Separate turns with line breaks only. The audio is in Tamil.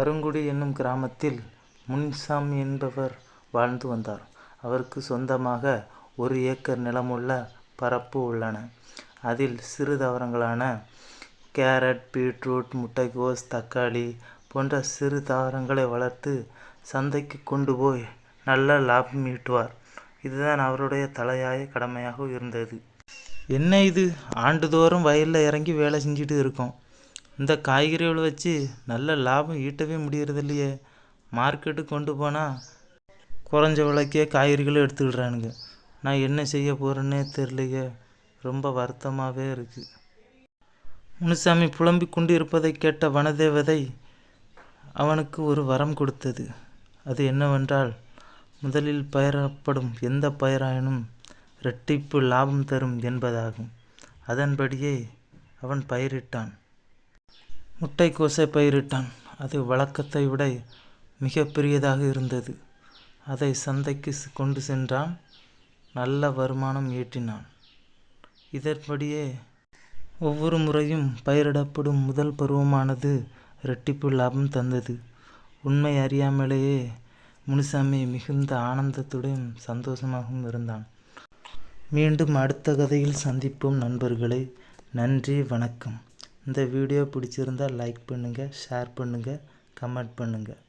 பருங்குடி என்னும் கிராமத்தில் முனிசாமி என்பவர் வாழ்ந்து வந்தார். அவருக்கு சொந்தமாக 1 ஏக்கர் நிலமுள்ள பரப்பு உள்ளன. அதில் சிறு தாவரங்களான கேரட், பீட்ரூட், முட்டைக்கோஸ், தக்காளி போன்ற சிறு தாவரங்களை வளர்த்து சந்தைக்கு கொண்டு போய் நல்ல லாபம் ஈட்டுவார். இதுதான் அவருடைய தலையாய கடமையாக இருந்தது. என்ன இது, ஆண்டுதோறும் வயலில் இறங்கி வேலை செஞ்சுட்டு இருக்கோம். இந்த காய்கறிகளை வச்சு நல்ல லாபம் ஈட்டவே முடியறதில்லையே. மார்க்கெட்டுக்கு கொண்டு போனால் குறைஞ்ச விலைக்கே காய்கறிகளை எடுத்துக்கிடுறானுங்க. நான் என்ன செய்ய போகிறேன்னே தெரியலையே. ரொம்ப வருத்தமாகவே இருக்குது. முனுசாமி புலம்பி கொண்டு இருப்பதை கேட்ட வனதேவதை அவனுக்கு ஒரு வரம் கொடுத்தது. அது என்னவென்றால், முதலில் பயிரப்படும் எந்த பயிராயினும் இரட்டிப்பு லாபம் தரும் என்பதாகும். அதன்படியே அவன் பயிரிட்டான். முட்டைக்கோஸை பயிரிட்டான். அது வழக்கத்தை விட மிக பெரியதாக இருந்தது. அதை சந்தைக்கு கொண்டு சென்றான். நல்ல வருமானம் ஈட்டினான். இதன்படியே ஒவ்வொரு முறையும் பயிரிடப்படும் முதல் பருவமானது இரட்டிப்பு லாபம் தந்தது. உண்மை அறியாமலேயே முனுசாமி மிகுந்த ஆனந்தத்துடன் சந்தோஷமாகவும் இருந்தான். மீண்டும் அடுத்த கதையில் சந்திப்போம் நண்பர்களே. நன்றி, வணக்கம். இந்த வீடியோ பிடிச்சிருந்தால் லைக் பண்ணுங்கள், ஷேர் பண்ணுங்கள், கமெண்ட் பண்ணுங்கள்.